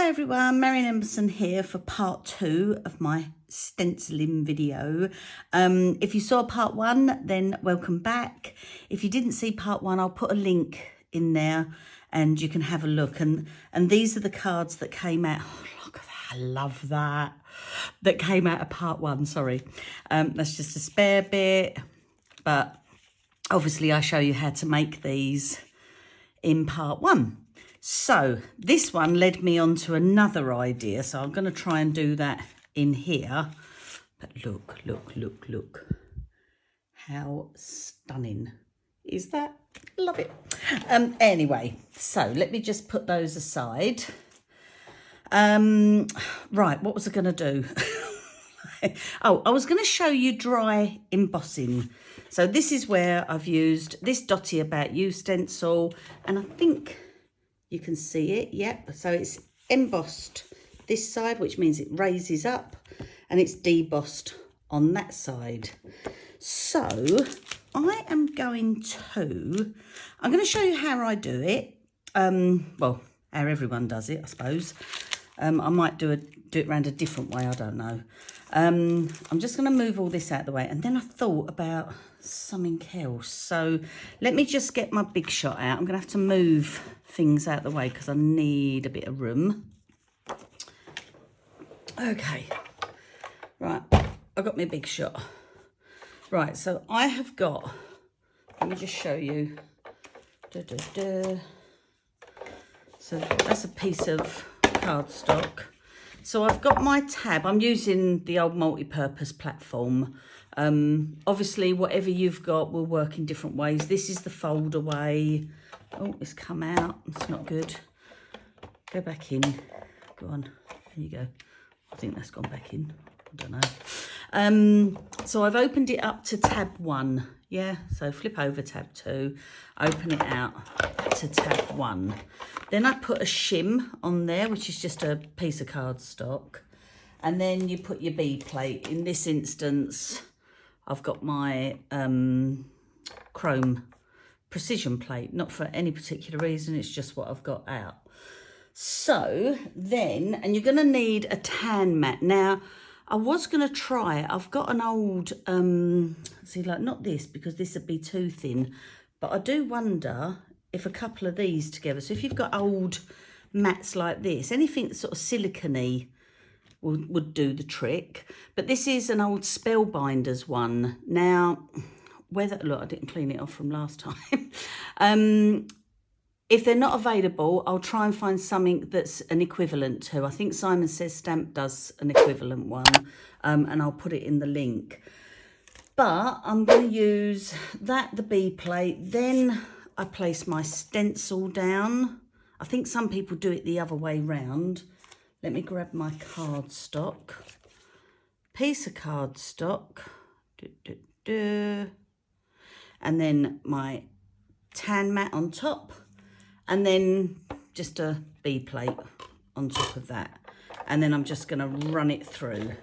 Hi everyone, Marion Emerson here for part 2 of my stenciling video. If you saw part 1, then welcome back. If you didn't see part 1, I'll put a link in there and you can have a look. And these are the cards that came out. Oh, look at that, I love that. That came out of part 1, sorry. That's just a spare bit, but obviously I show you how to make these in part 1. So this one led me on to another idea. So I'm going to try and do that in here. But look. How stunning is that? Love it. Anyway, so let me just put those aside. Right, what was I going to do? Oh, I was going to show you dry embossing. So this is where I've used this Dotty About You stencil, and I think you can see it, yep. So it's embossed this side, which means it raises up, and it's debossed on that side. So I'm going to show you how I do it. Well, how everyone does it, I suppose. I might do it around a different way, I don't know. I'm just going to move all this out of the way, and then I thought about something else. So let me just get my Big Shot out. I'm going to have to move things out of the way because I need a bit of room. Okay, right, I've got my Big Shot. Right, so I have got, let me just show you. So that's a piece of cardstock. So I've got my tab. I'm using the old multi-purpose platform. Obviously, whatever you've got will work in different ways. This is the fold away. Oh, it's come out. It's not good. Go back in. Go on. There you go. I think that's gone back in. I don't know. So I've opened it up to tab 1. Yeah, so flip over tab 2, open it out to tab 1. Then I put a shim on there, which is just a piece of cardstock. And then you put your B plate. In this instance, I've got my chrome precision plate, not for any particular reason, it's just what I've got out. So then, and you're going to need a tan mat. Now, I was going to try, I've got an old, see, like not this, because this would be too thin, but I do wonder if a couple of these together, so if you've got old mats like this, anything sort of silicone-y would do the trick. But this is an old Spellbinders one. Now, whether, look, I didn't clean it off from last time. If they're not available, I'll try and find something that's an equivalent to. I think Simon Says Stamp does an equivalent one, and I'll put it in the link. But I'm going to use that, the B plate, then I place my stencil down. I think some people do it the other way round. Let me grab my cardstock. Piece of cardstock. And then my tan mat on top. And then just a B plate on top of that. And then I'm just going to run it through.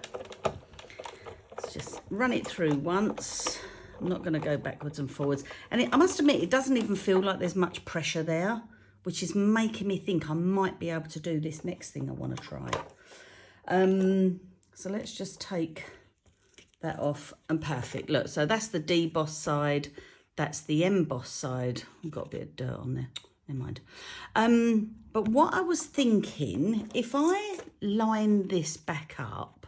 Let's just run it through once. I'm not going to go backwards and forwards. And I must admit, it doesn't even feel like there's much pressure there, which is making me think I might be able to do this next thing I want to try. So let's just take that off, and perfect. Look, so that's the deboss side. That's the emboss side. I've got a bit of dirt on there. Never mind. But what I was thinking, if I line this back up,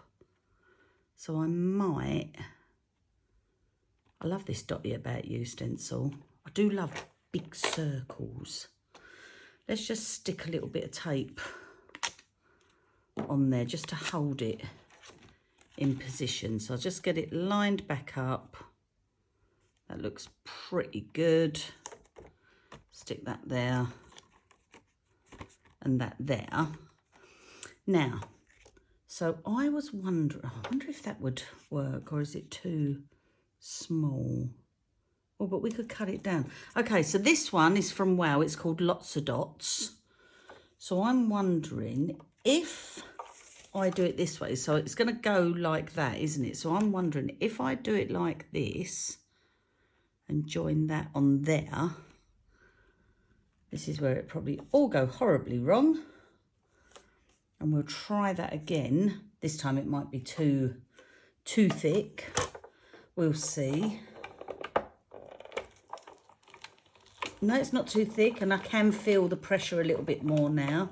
so I might... I love this Dotty About You stencil. I do love big circles. Let's just stick a little bit of tape on there just to hold it in position. So I'll just get it lined back up. That looks pretty good. Stick that there and that there. Now, so I was wondering, I wonder if that would work, or is it too small? Oh, but we could cut it down. Okay, so this one is from Wow. It's called Lots of Dots. So I'm wondering if I do it this way. So it's going to go like that, isn't it? So I'm wondering if I do it like this and join that on there. This is where it probably all go horribly wrong. And we'll try that again. This time it might be too thick. We'll see. No, it's not too thick, and I can feel the pressure a little bit more now.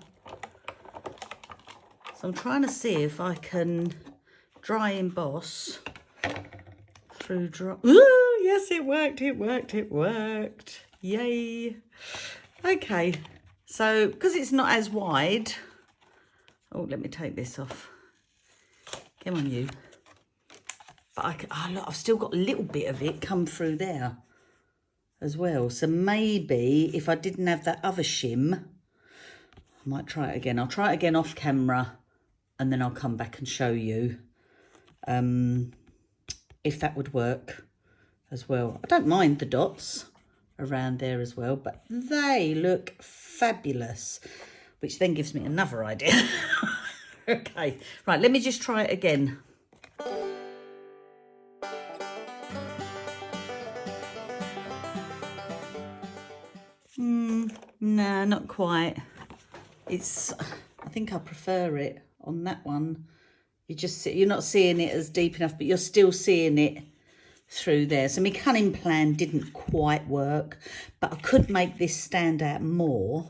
So I'm trying to see if I can dry emboss through dry. Ooh, yes, it worked, it worked, it worked. Yay. Okay, so because it's not as wide. Oh, let me take this off. Come on, you. But look, I've still got a little bit of it come through there as well. So maybe if I didn't have that other shim, I might try it again. I'll try it again off camera, and then I'll come back and show you if that would work as well. I don't mind the dots around there as well, but they look fabulous, which then gives me another idea. Okay, right, let me just try it again. Nah, not quite. I think I prefer it on that one. You're not seeing it as deep enough, but you're still seeing it through there. So my cunning plan didn't quite work, but I could make this stand out more.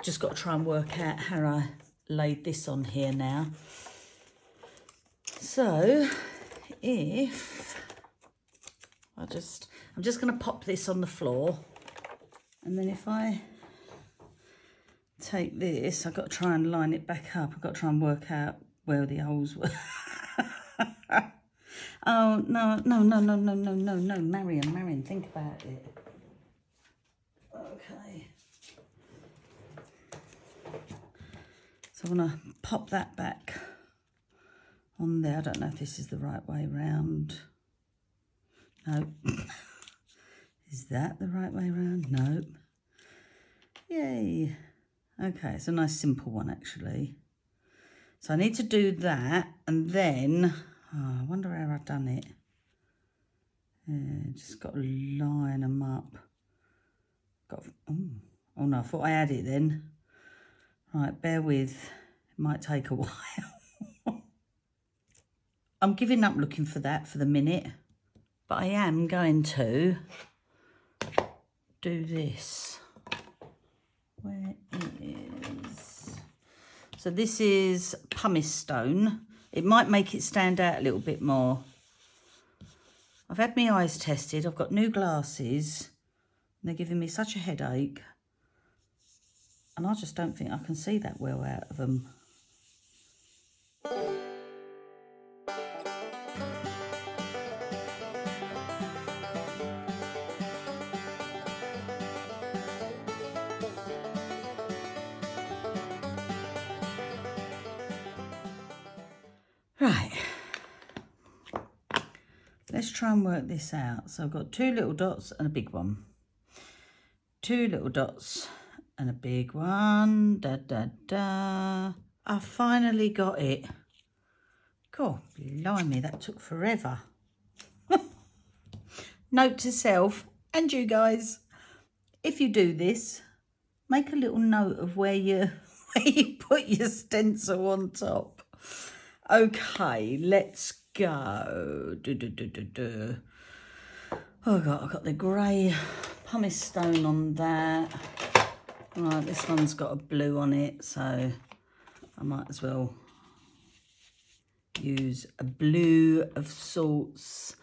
Just got to try and work out how I laid this on here now. So if I'm just going to pop this on the floor, and then if I take this, I've got to try and line it back up. I've got to try and work out where the holes were. Oh, no, Marion, think about it. Okay. So I'm going to pop that back on there. I don't know if this is the right way round. No. Is that the right way round? No. Yay. Okay, it's a nice simple one actually. So I need to do that, and then, I wonder how I've done it. Just got to line them up. Oh no, I thought I had it then. Right, bear with, it might take a while. I'm giving up looking for that for the minute, but I am going to do this. Where is... So this is pumice stone. It might make it stand out a little bit more. I've had my eyes tested. I've got new glasses. They're giving me such a headache. And I just don't think I can see that well out of them. Right, let's try and work this out. So I've got 2 little dots and a big one. 2 little dots and a big one. Da, da, da. I finally got it. God, blimey, that took forever. Note to self, and you guys, if you do this, make a little note of where you put your stencil on top. Okay, let's go. Oh God, I've got the grey pumice stone on that. Right, this one's got a blue on it, so I might as well use a blue of sorts.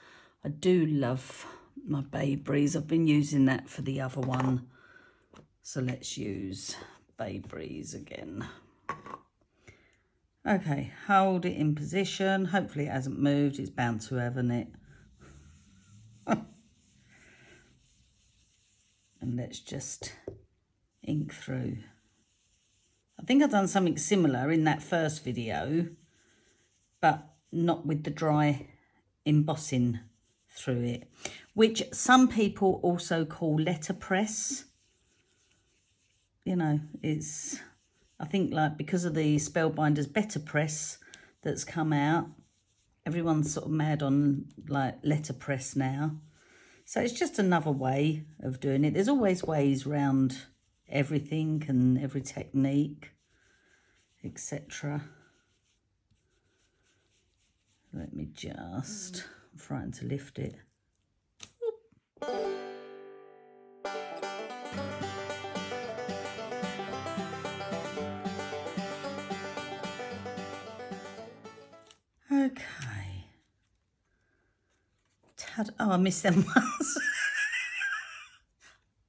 I do love my Bay Breeze. I've been using that for the other one. So let's use Bay Breeze again. Okay, hold it in position. Hopefully it hasn't moved. It's bound to have, hasn't it? And let's just ink through. I think I've done something similar in that first video, but not with the dry embossing through it, which some people also call letterpress. You know, it's... I think like because of the Spellbinders Better Press that's come out, everyone's sort of mad on like letterpress now. So it's just another way of doing it. There's always ways round everything and every technique. etc. Let me just, I'm frightened to lift it. Okay. Oh, I missed them ones.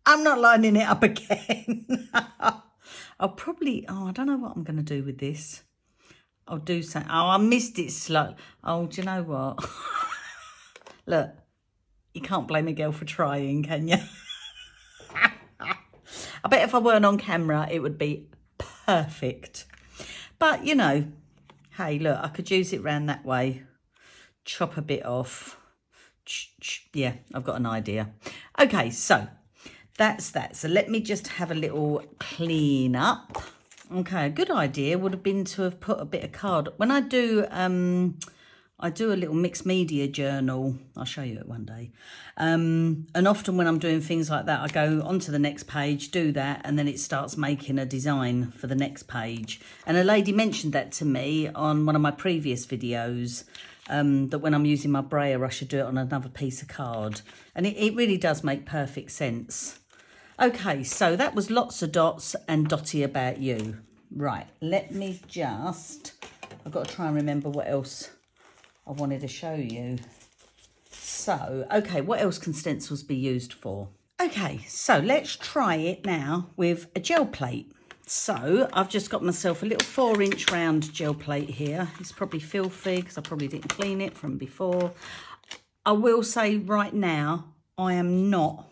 I'm not lining it up again. I'll probably, I don't know what I'm going to do with this. I'll do something. Oh, I missed it slow. Oh, do you know what? Look, you can't blame a girl for trying, can you? I bet if I weren't on camera, it would be perfect. But, you know, hey, look, I could use it round that way. Chop a bit off. Yeah, I've got an idea. Okay, so that's that. So let me just have a little clean up. Okay, a good idea would have been to have put a bit of card. When I do a little mixed media journal. I'll show you it one day. And often when I'm doing things like that, I go onto the next page, do that, and then it starts making a design for the next page. And a lady mentioned that to me on one of my previous videos, that when I'm using my brayer, I should do it on another piece of card. And it really does make perfect sense. Okay, so that was lots of dots and Dotty about you. Right, let me just, I've got to try and remember what else I wanted to show you. So, okay, what else can stencils be used for? Okay, so let's try it now with a gel plate. So I've just got myself a little 4-inch round gel plate here. It's probably filthy because I probably didn't clean it from before. I will say right now, I am not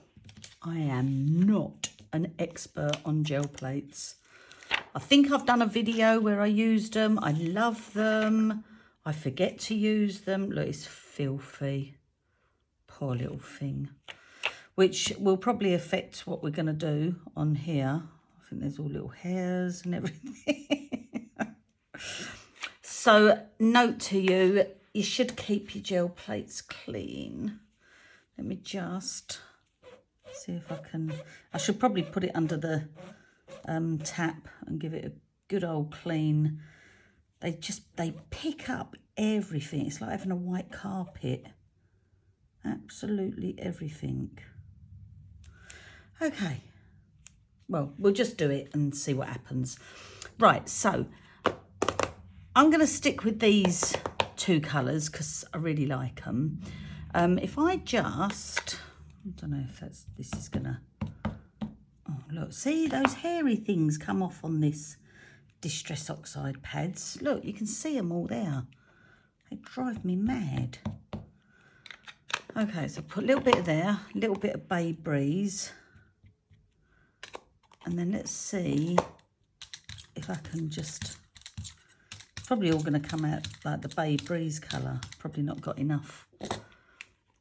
an expert on gel plates. I think I've done a video where I used them. I love them. I forget to use them. Look, it's filthy. Poor little thing. Which will probably affect what we're going to do on here. I think there's all little hairs and everything. So, note to you, you should keep your gel plates clean. Let me just see if I can. I should probably put it under the tap and give it a good old clean. They pick up everything. It's like having a white carpet. Absolutely everything. Okay. Well, we'll just do it and see what happens. Right, so I'm going to stick with these two colours because I really like them. If I just, I don't know if this is going to, oh, look, see those hairy things come off on this Distress Oxide pads. Look, you can see them all there. They drive me mad. Okay, so put a little bit of there, a little bit of Bay Breeze. And then let's see if I can just, it's probably all going to come out like the Bay Breeze colour. Probably not got enough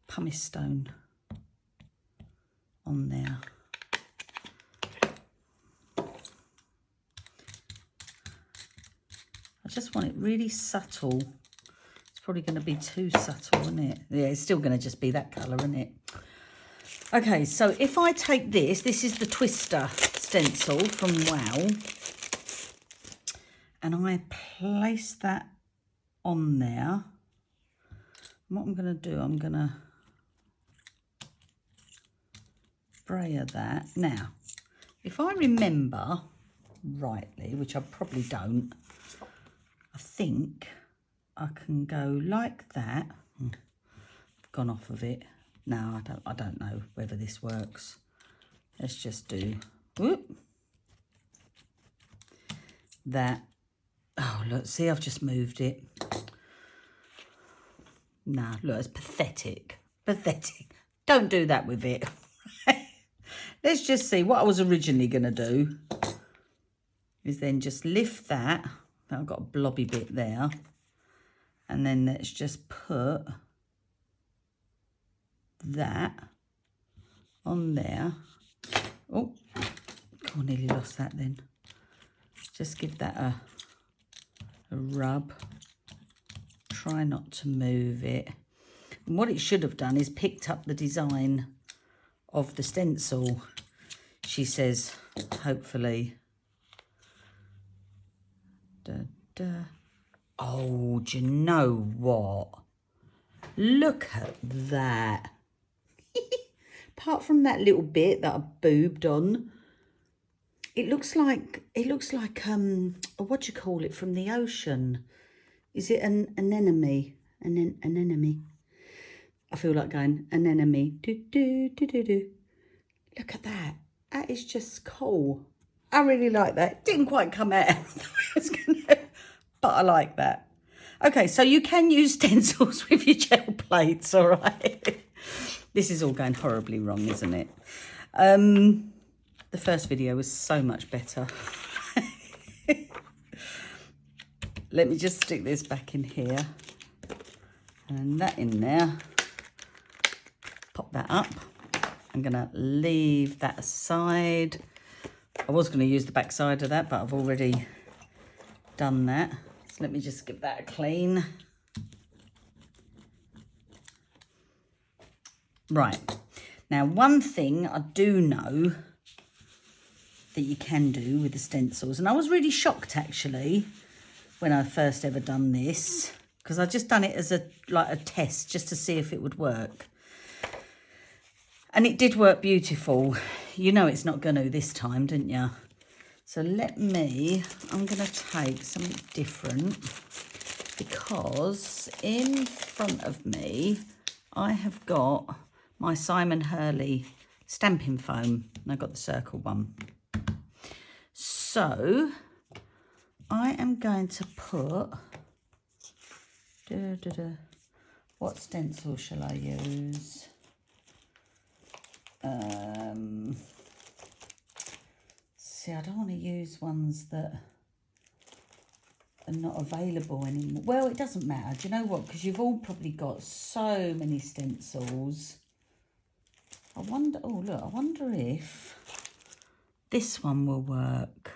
pumice stone on there. I just want it really subtle. It's probably going to be too subtle, isn't it? Yeah, it's still going to just be that colour, isn't it? Okay, so if I take this is the Twister stencil from Wow. And I place that on there. And what I'm going to do, I'm going to brayer that. Now, if I remember rightly, which I probably don't, I think I can go like that. I've gone off of it. No, I don't know whether this works. Let's just do whoop, that. Oh, look, see, I've just moved it. Nah, look, it's pathetic. Pathetic. Don't do that with it. Let's just see what I was originally going to do is then just lift that. I've got a blobby bit there. And then let's just put that on there. Oh, I nearly lost that then. Just give that a rub. Try not to move it. And what it should have done is picked up the design of the stencil, she says, hopefully. Da, Oh, do you know what? Look at that. Apart from that little bit that I boobed on, it looks like what do you call it, from the ocean? Is it an anemone? An anemone. I feel like going anemone. Do do do do do. Look at that. That is just cool. I really like that. It didn't quite come out, but I like that. Okay, so you can use stencils with your gel plates, all right? This is all going horribly wrong, isn't it? The first video was so much better. Let me just stick this back in here. And that in there. Pop that up. I'm going to leave that aside. I was going to use the back side of that, but I've already done that. So let me just give that a clean. Right. Now, one thing I do know that you can do with the stencils, and I was really shocked actually when I first ever done this, because I just done it as a test just to see if it would work. And it did work beautiful. You know it's not going to this time, didn't you? So I'm going to take something different, because in front of me I have got my Simon Hurley stamping foam. And I've got the circle one. So I am going to put, what stencil shall I use? See, I don't want to use ones that are not available anymore. Well, it doesn't matter. Do you know what? Because you've all probably got so many stencils. I wonder, oh look, I wonder if this one will work.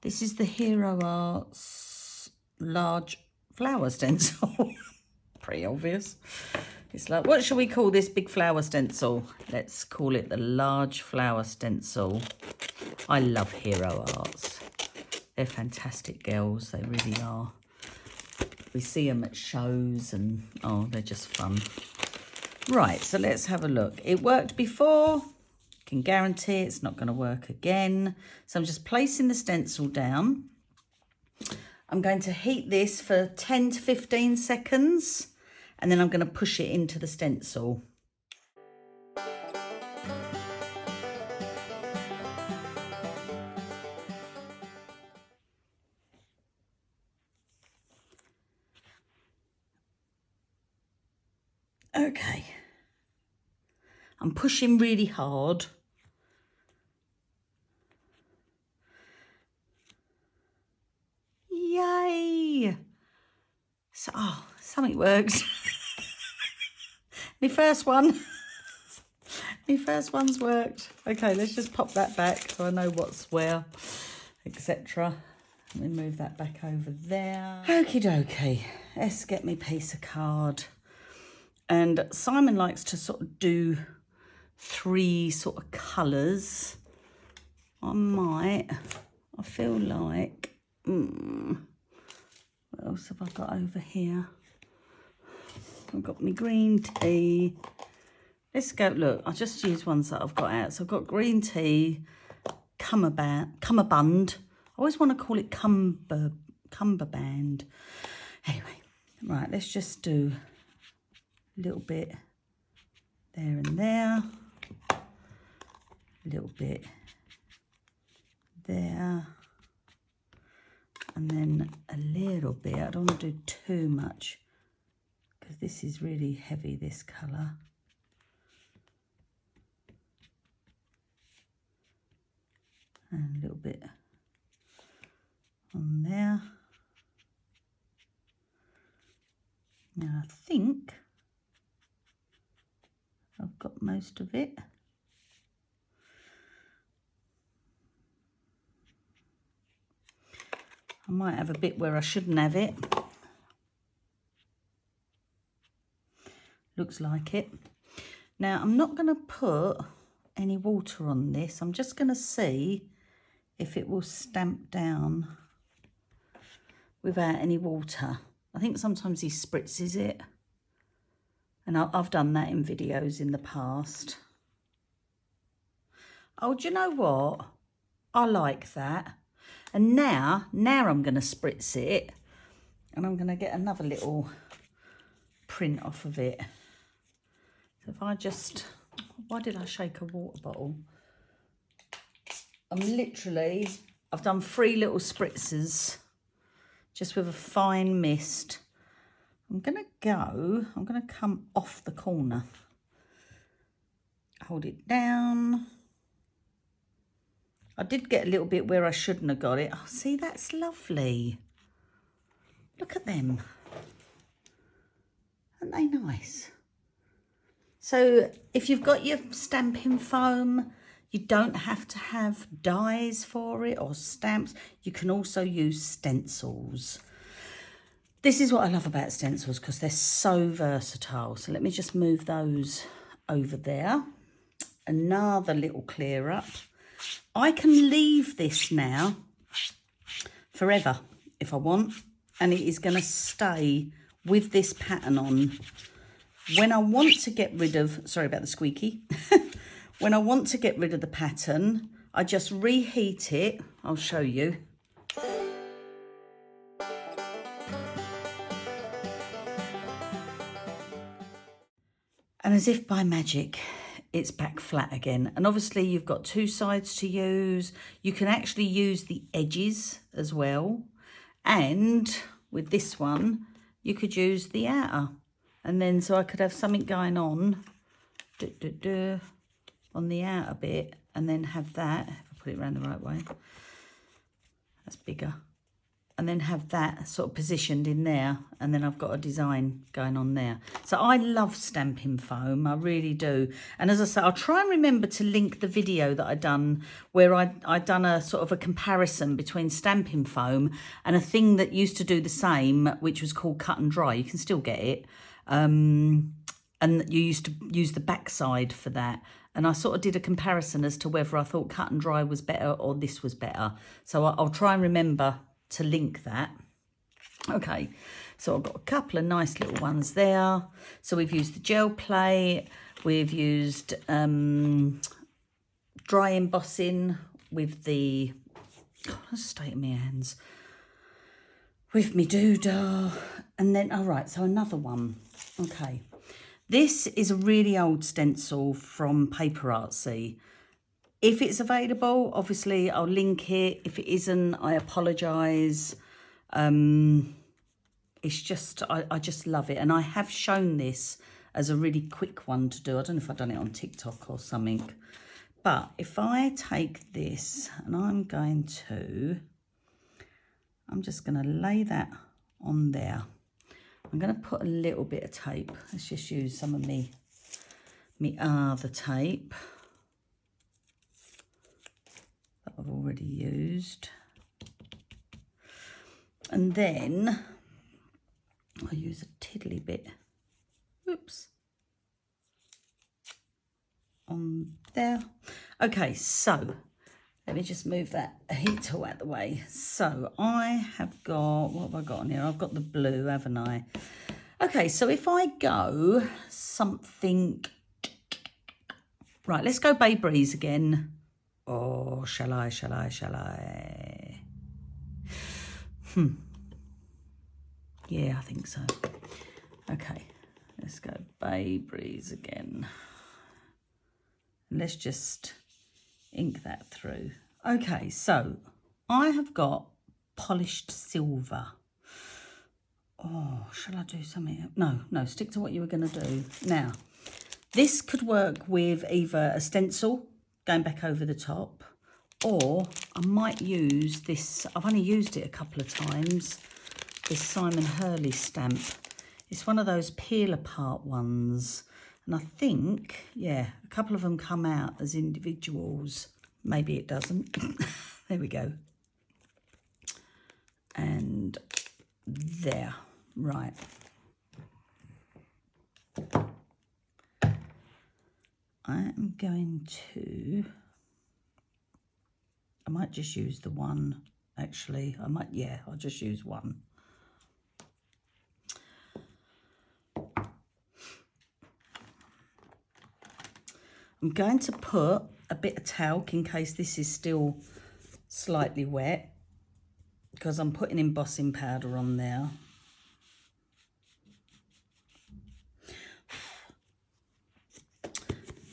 This is the Hero Arts large flower stencil. Pretty obvious. It's like, what shall we call this big flower stencil? Let's call it the large flower stencil. I love Hero Arts. They're fantastic girls, they really are. We see them at shows and, oh, they're just fun. Right, so let's have a look. It worked before. Can guarantee it's not going to work again. So I'm just placing the stencil down. I'm going to heat this for 10 to 15 seconds. And then I'm going to push it into the stencil. Okay. I'm pushing really hard. Yay! So, oh, something works. My first one's worked. Okay, let's just pop that back so I know what's where, etc. Let me move that back over there. Okie dokie. Let's get me piece of card. And Simon likes to sort of do 3 sort of colours. I feel like, what else have I got over here? I've got my green tea. Let's go, look, I'll just use ones that I've got out. So I've got green tea, cummerbund. I always want to call it cumberband. Anyway, right, let's just do a little bit there and there. A little bit there. And then a little bit. I don't want to do too much because this is really heavy, this colour. And a little bit on there. Now I think I've got most of it. I might have a bit where I shouldn't have it. Looks like it. Now I'm not going to put any water on this. I'm just going to see if it will stamp down without any water. I think sometimes he spritzes it. And I've done that in videos in the past. Oh, do you know what? I like that. And now I'm going to spritz it. And I'm going to get another little print off of it. So if I just... Why did I shake a water bottle? I've done 3 little spritzes. Just with a fine mist. I'm going to come off the corner. Hold it down. I did get a little bit where I shouldn't have got it. Oh, see, that's lovely. Look at them. Aren't they nice? So if you've got your stamping foam, you don't have to have dies for it or stamps. You can also use stencils. This is what I love about stencils because they're so versatile. So let me just move those over there. Another little clear up. I can leave this now forever if I want. And it is going to stay with this pattern on. When I want to get rid of, sorry about the squeaky. When I want to get rid of the pattern, I just reheat it. I'll show you. And as if by magic, it's back flat again. And obviously you've got 2 sides to use. You can actually use the edges as well. And with this one, you could use the outer. And then so I could have something going on on the outer bit, and then have that, if I put it around the right way, that's bigger. And then have that sort of positioned in there, and then I've got a design going on there. So I love stamping foam, I really do. And as I say, I'll try and remember to link the video that I done where I done a sort of a comparison between stamping foam and a thing that used to do the same, which was called cut and dry. You can still get it. And you used to use the backside for that. And I sort of did a comparison as to whether I thought cut and dry was better or this was better. So I'll try and remember to link that. Okay, so I've got a couple of nice little ones there. So we've used the gel plate, we've used dry embossing with the, let's state in my hands, with me doodah, and then, all right, so another one. Okay, this is a really old stencil from Paper Artsy. If it's available, obviously I'll link it. If it isn't, I apologise. It's just, I just love it. And I have shown this as a really quick one to do. I don't know if I've done it on TikTok or something. But if I take this and I'm just going to lay that on there. I'm going to put a little bit of tape. Let's just use some of me other tape that I've already used. And then I'll use a tiddly bit, oops, on there. Okay, so let me just move that heat tool out of the way. So I have got, what have I got on here? I've got the blue, haven't I? Okay, so if I go something, right, let's go Bay Breeze again. Oh, shall I? Yeah, I think so. Okay, let's go Bay Breeze again. Let's just ink that through. Okay, so I have got polished silver. Oh, shall I do something? No, stick to what you were going to do. Now, this could work with either a stencil going back over the top, or I might use this. I've only used it a couple of times. This Simon Hurley stamp. It's one of those peel apart ones. And I think, yeah, a couple of them come out as individuals. Maybe it doesn't. There we go. And there. Right. I am going to, I might just use the one, actually. I'll just use one. I'm going to put a bit of talc in case this is still slightly wet, because I'm putting embossing powder on there.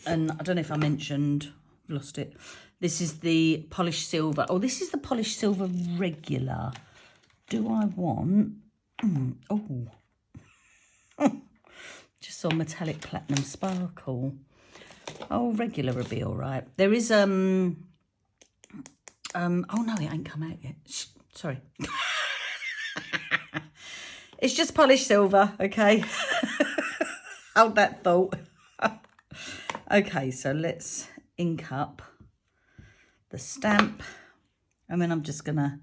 And I don't know if I mentioned, I've lost it. This is the polished silver. Oh, this is the polished silver regular. Do I want, oh, just saw metallic platinum sparkle. Oh, regular would be all right. There is, oh no, it ain't come out yet. Shh, sorry. It's just polished silver, okay? Hold that thought. Okay, so let's ink up the stamp, and then I'm just gonna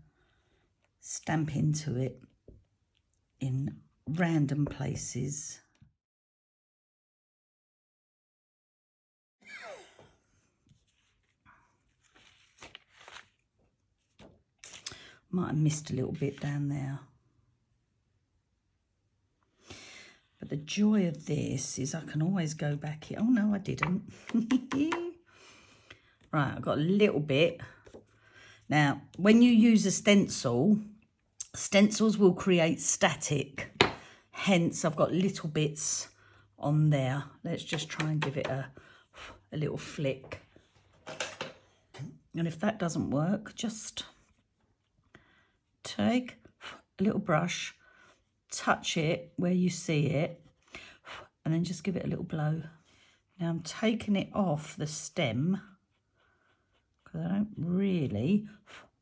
stamp into it in random places. Might have missed a little bit down there. But the joy of this is I can always go back here. Oh, no, I didn't. Right, I've got a little bit. Now, when you use a stencil, stencils will create static. Hence, I've got little bits on there. Let's just try and give it a little flick. And if that doesn't work, just take a little brush, touch it where you see it, and then just give it a little blow. Now I'm taking it off the stem because I don't really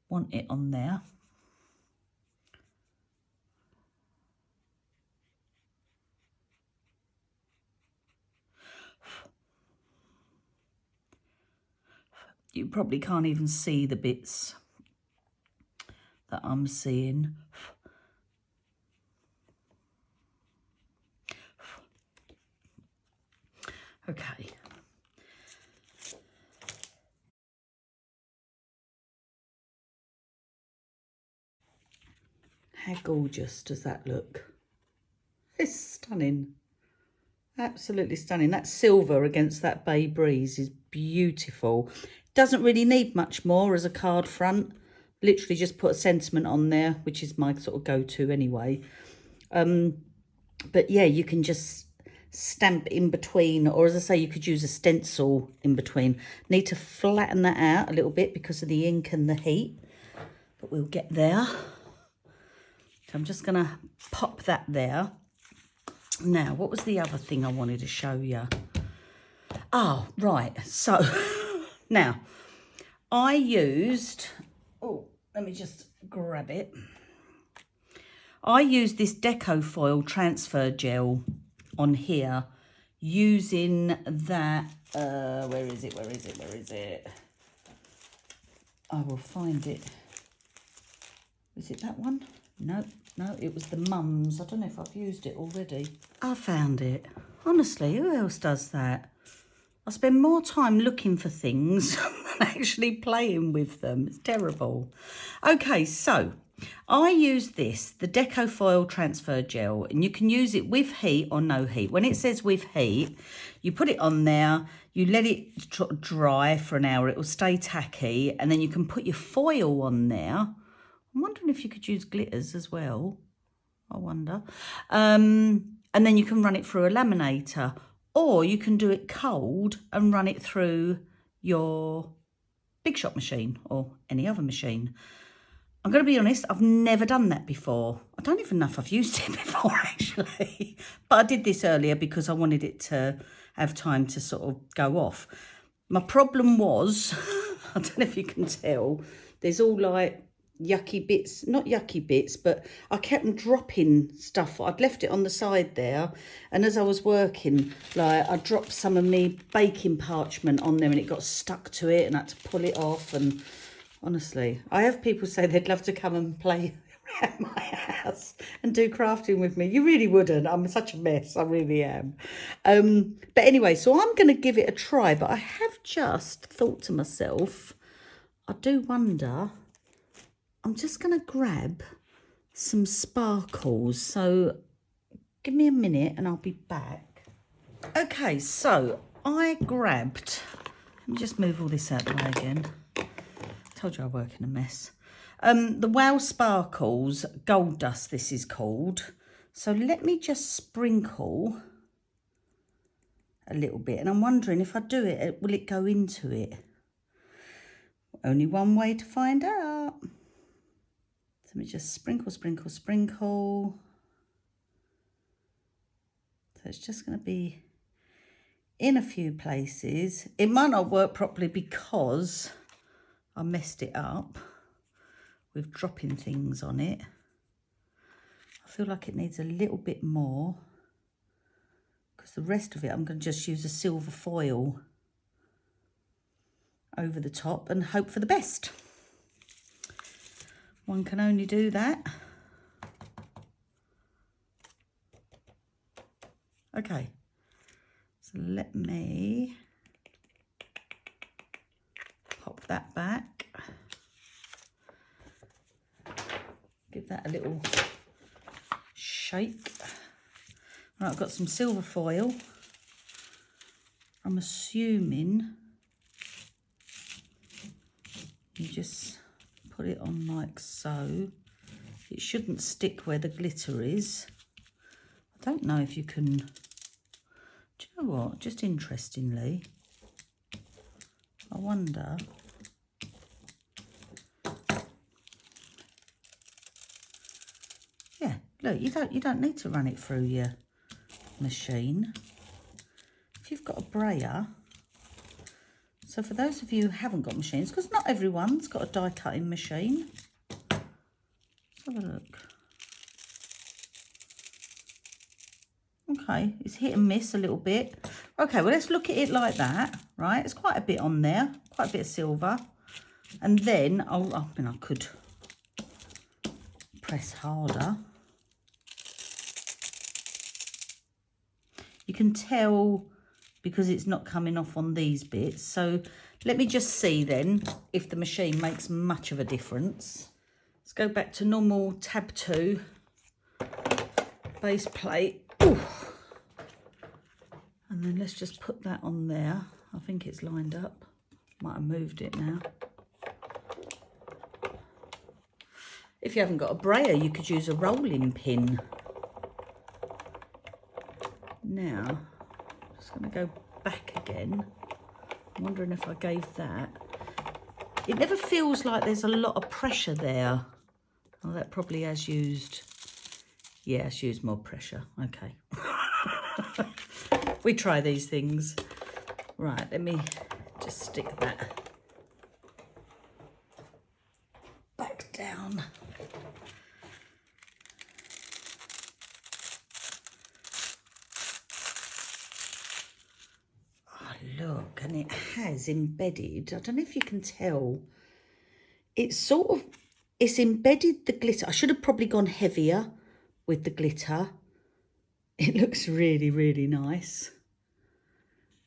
want it on there. You probably can't even see the bits that I'm seeing. Okay. How gorgeous does that look? It's stunning. Absolutely stunning. That silver against that bay breeze is beautiful. Doesn't really need much more as a card front. Literally just put a sentiment on there, which is my sort of go-to anyway. But yeah, you can just stamp in between, or as I say, you could use a stencil in between. Need to flatten that out a little bit because of the ink and the heat, but we'll get there. So I'm just going to pop that there. Now, what was the other thing I wanted to show you? Oh, right. So now I used, oh, let me just grab it. I used this Deco Foil transfer gel on here using that, where is it? I will find it. Is it that one? No, it was the Mums. I don't know if I've used it already. I found it. Honestly, who else does that? I spend more time looking for things than actually playing with them. It's terrible. Okay, so I use this, the Deco Foil Transfer Gel, and you can use it with heat or no heat. When it says with heat, you put it on there, you let it dry for an hour, it will stay tacky, and then you can put your foil on there. I'm wondering if you could use glitters as well, I wonder. And then you can run it through a laminator, or you can do it cold and run it through your Big Shot machine or any other machine. I'm going to be honest, I've never done that before. I don't even know if I've used it before, actually. But I did this earlier because I wanted it to have time to sort of go off. My problem was, I don't know if you can tell, there's all like yucky bits, not yucky bits, but I kept dropping stuff. I'd left it on the side there, and as I was working, like I dropped some of me baking parchment on there and it got stuck to it and I had to pull it off. And honestly, I have people say they'd love to come and play around my house and do crafting with me. You really wouldn't. I'm such a mess. I really am. But anyway, so I'm going to give it a try, but I have just thought to myself, I do wonder, I'm just going to grab some sparkles. So give me a minute and I'll be back. Okay, so I grabbed, let me just move all this out of the way again. Told you I work in a mess. The Wow Sparkles Gold Dust, this is called. So let me just sprinkle a little bit. And I'm wondering if I do it, will it go into it? Only one way to find out. So let me just sprinkle, sprinkle, sprinkle. So it's just going to be in a few places. It might not work properly because I messed it up with dropping things on it. I feel like it needs a little bit more because the rest of it I'm going to just use a silver foil over the top and hope for the best. One can only do that. Okay, so let me pop that back. Give that a little shake. Right, I've got some silver foil. I'm assuming you just put it on like so. It shouldn't stick where the glitter is. I don't know if you can, do you know what, just interestingly, I wonder, yeah, look, you don't need to run it through your machine. If you've got a brayer, so for those of you who haven't got machines, because not everyone's got a die cutting machine. Let's have a look. Okay, it's hit and miss a little bit. Okay, well, let's look at it like that, right? It's quite a bit on there, quite a bit of silver. And then, I mean, I could press harder. You can tell because it's not coming off on these bits. So let me just see then if the machine makes much of a difference. Let's go back to normal tab 2 base plate. Ooh. And then let's just put that on there. I think it's lined up. Might have moved it now. If you haven't got a brayer, you could use a rolling pin. Now, I'm just going to go back again. I'm wondering if I gave that. It never feels like there's a lot of pressure there. Oh, that probably has used, yeah, it's used more pressure. Okay. We try these things. Right, let me just stick that back down. Oh, look, and it has embedded, I don't know if you can tell, it's sort of, it's embedded the glitter. I should have probably gone heavier with the glitter. It looks really, really nice.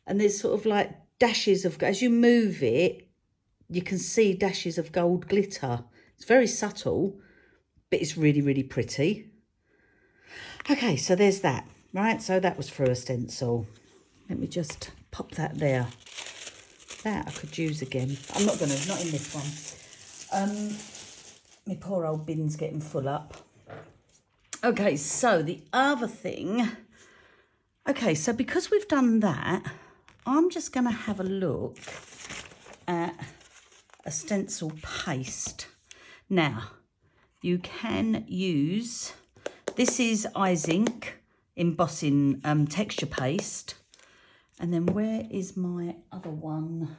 And there's sort of like dashes of, as you move it, you can see dashes of gold glitter. It's very subtle, but it's really, really pretty. Okay, so there's that, right? So that was through a stencil. Let me just pop that there. That I could use again. I'm not going to, not in this one. My poor old bin's getting full up. Okay, so the other thing, okay, so because we've done that, I'm just going to have a look at a stencil paste. Now, you can use, this is Eyes Ink embossing texture paste. And then where is my other one?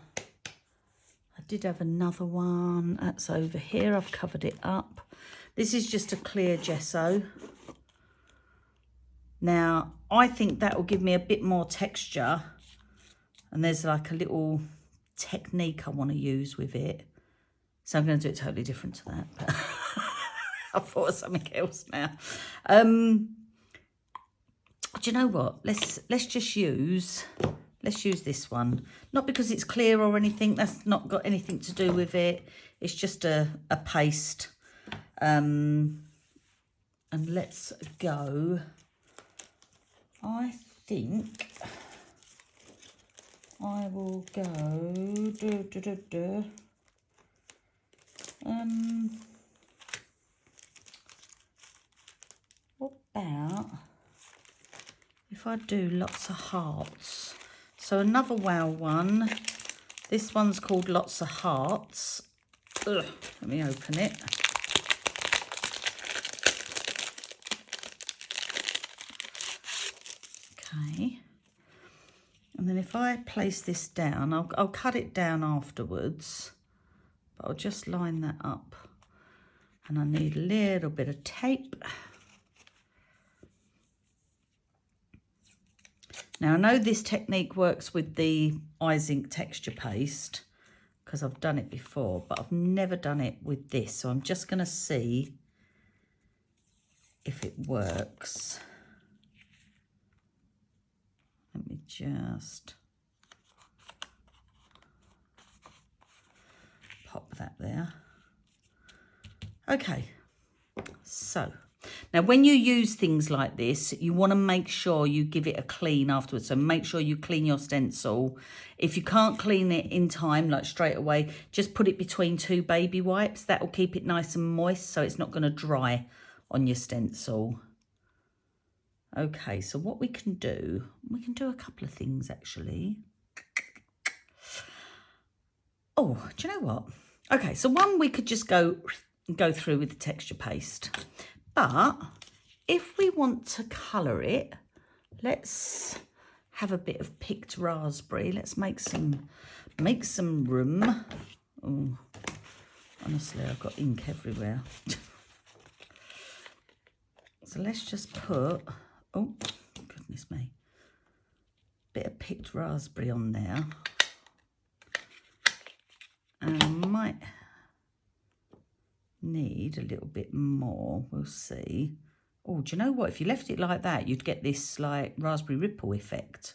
I did have another one. That's over here. I've covered it up. This is just a clear gesso. Now, I think that will give me a bit more texture. And there's like a little technique I want to use with it. So I'm going to do it totally different to that. But I thought of something else now. Do you know what? Let's just use... Let's use this one. Not because it's clear or anything. That's not got anything to do with it. It's just a paste. And let's go. I think I will go, what about if I do lots of hearts? So another wow one. This one's called Lots of Hearts. Ugh, let me open it. Okay. And then if I place this down, I'll cut it down afterwards, but I'll just line that up. And I need a little bit of tape. Now I know this technique works with the Eyes Ink texture paste because I've done it before, but I've never done it with this. So I'm just going to see if it works. Let me just pop that there. Okay, so now when you use things like this, you want to make sure you give it a clean afterwards. So make sure you clean your stencil. If you can't clean it in time, like straight away, just put it between 2 baby wipes. That will keep it nice and moist so it's not going to dry on your stencil. Okay, so what we can do a couple of things actually. Oh, do you know what? Okay, so one we could just go through with the texture paste. But if we want to colour it, let's have a bit of picked raspberry. Let's make some room. Oh, honestly, I've got ink everywhere. So let's just put, oh, goodness me, bit of picked raspberry on there. And I might need a little bit more, we'll see. Oh, do you know what? If you left it like that, you'd get this like raspberry ripple effect.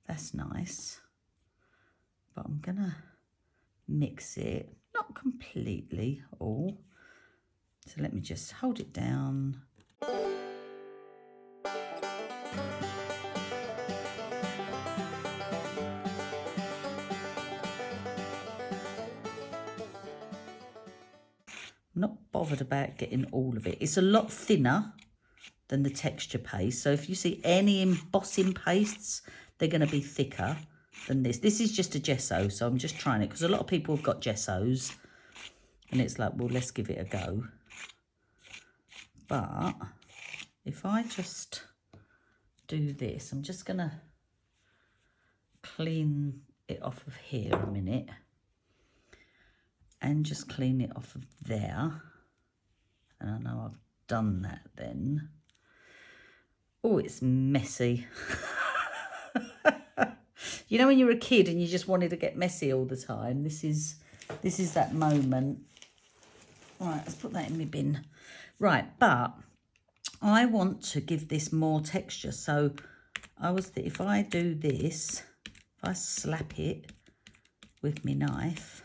That's nice. But I'm gonna mix it, not completely all. So let me just hold it down. I'm not bothered about getting all of it. It's a lot thinner than the texture paste. So if you see any embossing pastes, they're going to be thicker than this. This is just a gesso, so I'm just trying it because a lot of people have got gessos. And it's like, well, let's give it a go. But if I just do this, I'm just going to clean it off of here a minute. And just clean it off of there. And I know I've done that then. Oh, it's messy. You know when you were a kid and you just wanted to get messy all the time? This is that moment. Right, let's put that in my bin. Right, but I want to give this more texture. So if I do this, if I slap it with my knife,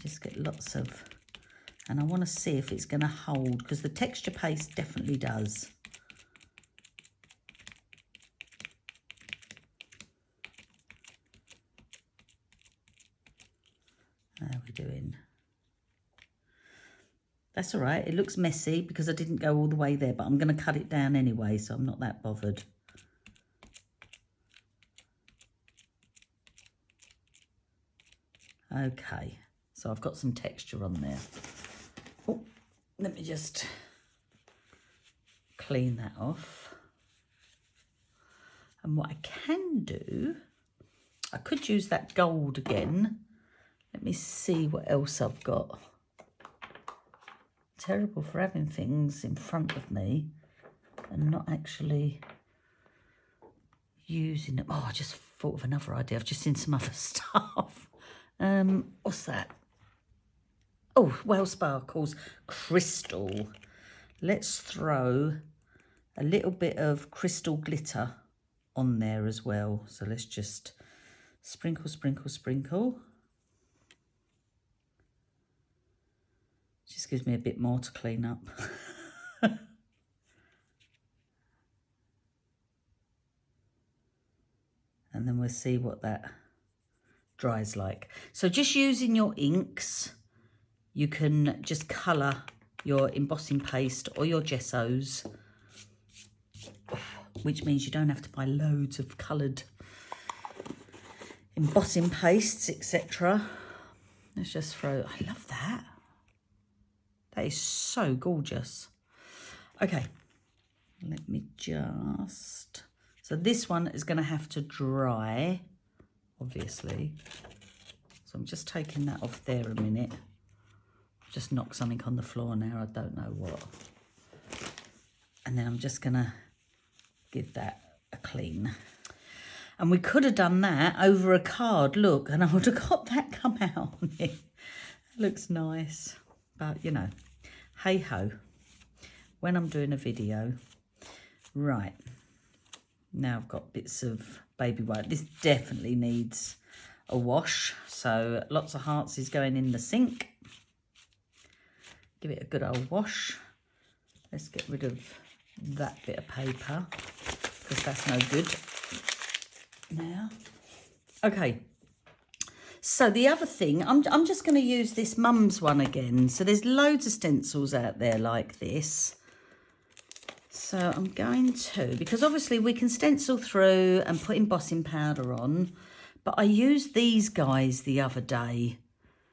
just get lots of, and I want to see if it's going to hold, because the texture paste definitely does. How are we doing? That's all right. It looks messy because I didn't go all the way there, but I'm going to cut it down anyway, so I'm not that bothered. Okay. So I've got some texture on there. Oh, let me just clean that off. And what I can do, I could use that gold again. Let me see what else I've got. Terrible for having things in front of me and not actually using them. Oh, I just thought of another idea. I've just seen some other stuff. What's that? Oh, Well Sparkles Crystal. Let's throw a little bit of crystal glitter on there as well. So let's just sprinkle, sprinkle, sprinkle. Just gives me a bit more to clean up. then we'll see what that dries like. So just using your inks, you can just colour your embossing paste or your gessos, which means you don't have to buy loads of coloured embossing pastes, etc. Let's just throw, I love that. That is so gorgeous. Okay, let me just, so this one is going to have to dry, obviously. So I'm just taking that off there a minute. Just knocked something on the floor now, I don't know what. And then I'm just going to give that a clean. And we could have done that over a card, look, and I would have got that come out on it. Looks nice, but you know, hey ho, when I'm doing a video. Right, now I've got bits of baby white. This definitely needs a wash, so lots of hearts is going in the sink. Give it a good old wash. Let's get rid of that bit of paper because that's no good now. Okay, so the other thing, I'm just going to use this Mum's one again. So there's loads of stencils out there like this. So I'm going to, because obviously we can stencil through and put embossing powder on, but I used these guys the other day.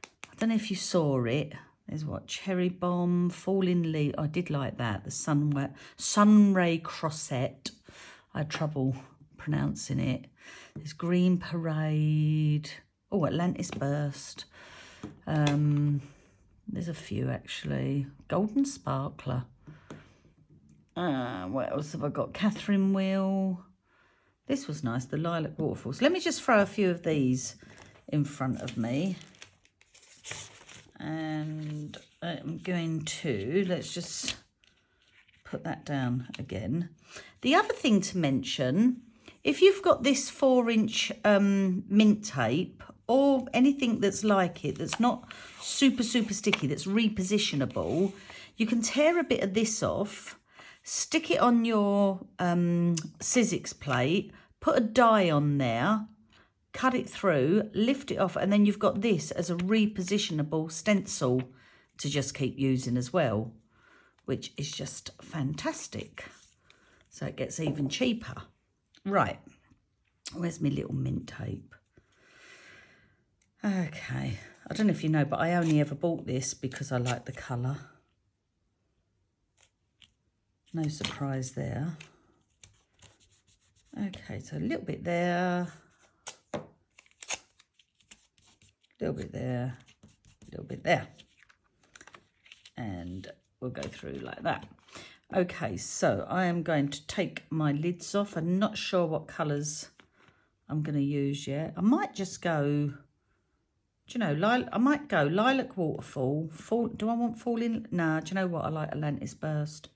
I don't know if you saw it. There's what, Cherry Bomb, Falling Leaf. I did like that. The Sunray Crossette. I had trouble pronouncing it. There's Green Parade. Oh, Atlantis Burst. There's a few actually. Golden Sparkler. What else have I got? Catherine Wheel. This was nice, the Lilac Waterfalls. Let me just throw a few of these in front of me. And I'm going to, let's just put that down again. The other thing to mention, if you've got this 4-inch mint tape or anything that's like it, that's not super sticky, that's repositionable, you can tear a bit of this off, stick it on your Sizzix plate, put a die on there, cut it through, lift it off, and then you've got this as a repositionable stencil to just keep using as well, which is just fantastic. So it gets even cheaper. Right, where's my little mint tape? Okay, I don't know if you know, but I only ever bought this because I like the colour. No surprise there. Okay, so a little bit there. A little bit there, a little bit there. And we'll go through like that. Okay, so I am going to take my lids off. I'm not sure what colours I'm going to use yet. I might just go, do you know, I might go Lilac Waterfall. Do I want Falling? Nah, do you know what? I like Atlantis Burst.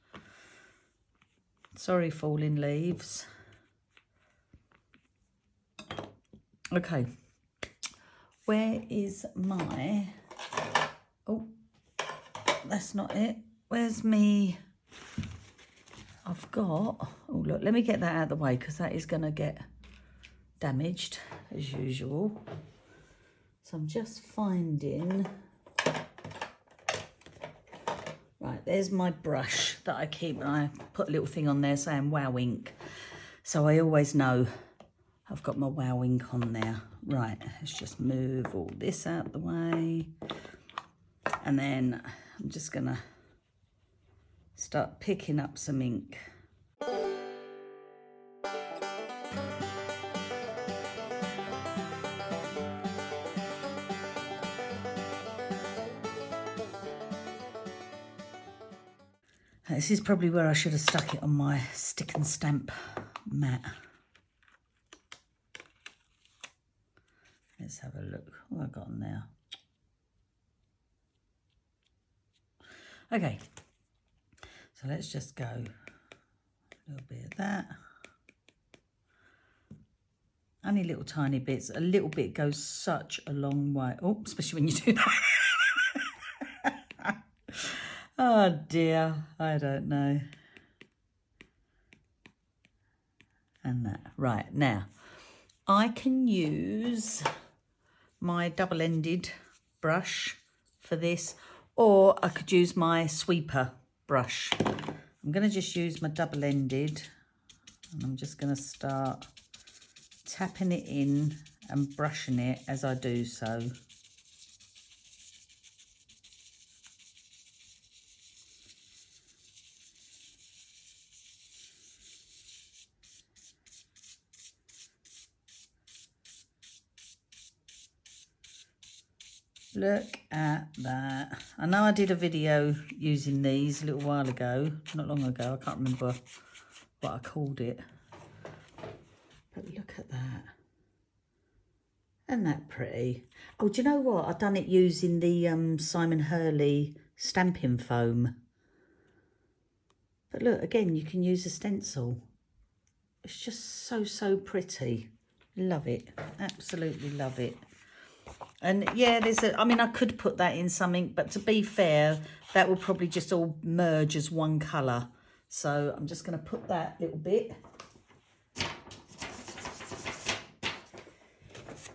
Sorry, Falling Leaves. Okay. Where is my, oh, that's not it. Where's me? I've got, oh look, let me get that out of the way because that is going to get damaged as usual. So I'm just finding, right, there's my brush that I keep, and I put a little thing on there saying Wow Ink. So I always know I've got my Wow Ink on there. Right, let's just move all this out the way. And then I'm just going to start picking up some ink. This is probably where I should have stuck it on my stick and stamp mat. Let's have a look. What have I got on there? Okay, so let's just go a little bit of that. Only little tiny bits. A little bit goes such a long way. Oh, especially when you do that. Oh dear, I don't know. And that. Right, now, I can use my double-ended brush for this, or I could use my sweeper brush. I'm going to just use my double-ended, and I'm just going to start tapping it in and brushing it as I do so. Look at that. I know I did a video using these a little while ago, not long ago. I can't remember what I called it. But look at that. Isn't that pretty? Oh, do you know what? I've done it using the Simon Hurley stamping foam. But look, again, you can use a stencil. It's just so pretty. Love it. Absolutely love it. And yeah, I mean, I could put that in something, but to be fair, that will probably just all merge as one colour. So I'm just going to put that little bit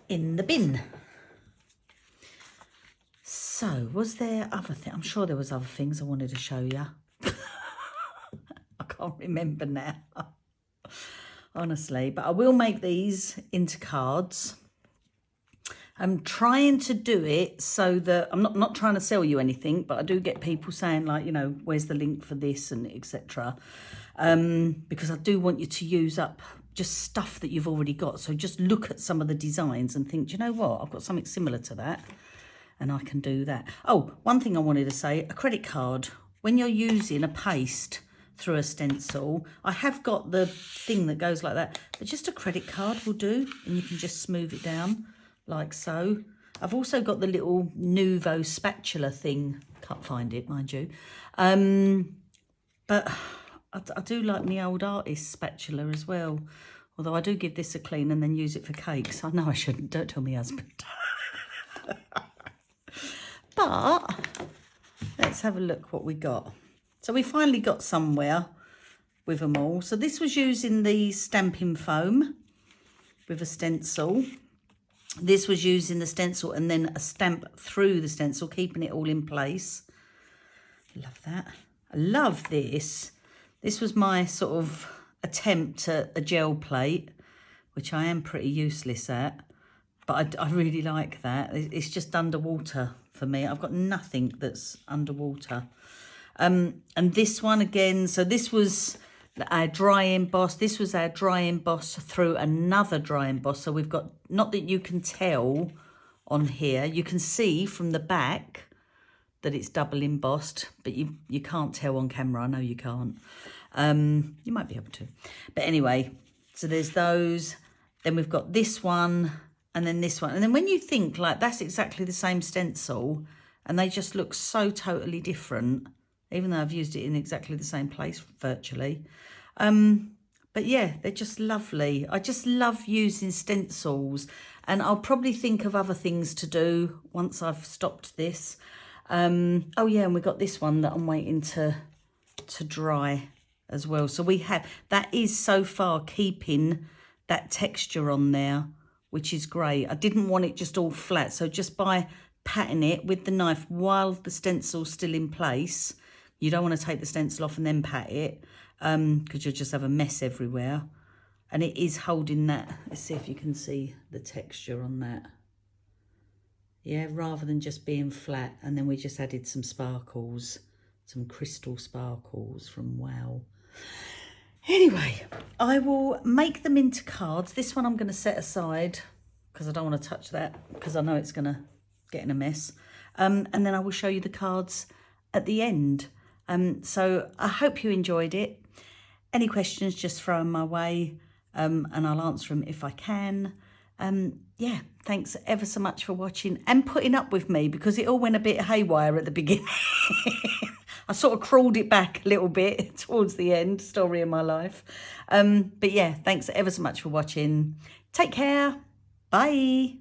in the bin. So was there other things? I'm sure there was other things I wanted to show you. I can't remember now, honestly, but I will make these into cards. I'm trying to do it so that I'm not trying to sell you anything, but I do get people saying, like, you know, where's the link for this and etc. Because I do want you to use up just stuff that you've already got. So just look at some of the designs and think, do you know what? I've got something similar to that and I can do that. Oh, one thing I wanted to say, a credit card. When you're using a paste through a stencil, I have got the thing that goes like that, but just a credit card will do, and you can just smooth it down like so. I've also got the little Nouveau spatula thing. Can't find it, mind you. But I do like my old artist spatula as well. Although I do give this a clean and then use it for cakes. I know I shouldn't. Don't tell my husband. But let's have a look what we got. So we finally got somewhere with them all. So this was using the stamping foam with a stencil. This was using the stencil and then a stamp through the stencil, keeping it all in place. Love that. I love this. This was my sort of attempt at a gel plate, which I am pretty useless at. But I really like that. It's just underwater for me. I've got nothing that's underwater. And this one again, so this was our dry emboss. This was our dry emboss through another dry emboss. So we've got, not that you can tell on here, you can see from the back that it's double embossed, but you can't tell on camera. I know you can't. You might be able to. But anyway, so there's those. Then we've got this one and then this one. And then when you think, like, that's exactly the same stencil and they just look so totally different, even though I've used it in exactly the same place virtually. But yeah, they're just lovely. I just love using stencils, and I'll probably think of other things to do once I've stopped this. Oh yeah, and we got this one that I'm waiting to dry as well. So we have, that is so far keeping that texture on there, which is great. I didn't want it just all flat, so just by patting it with the knife while the stencil's still in place, you don't want to take the stencil off and then pat it, because you'll just have a mess everywhere. And it is holding that. Let's see if you can see the texture on that. Yeah, rather than just being flat. And then we just added some sparkles, some crystal sparkles from Wow. Anyway, I will make them into cards. This one I'm going to set aside because I don't want to touch that because I know it's going to get in a mess. And then I will show you the cards at the end. So I hope you enjoyed it. Any questions, just throw them my way, and I'll answer them if I can. Yeah, thanks ever so much for watching and putting up with me, because it all went a bit haywire at the beginning. I sort of crawled it back a little bit towards the end, story of my life. But yeah, thanks ever so much for watching. Take care. Bye.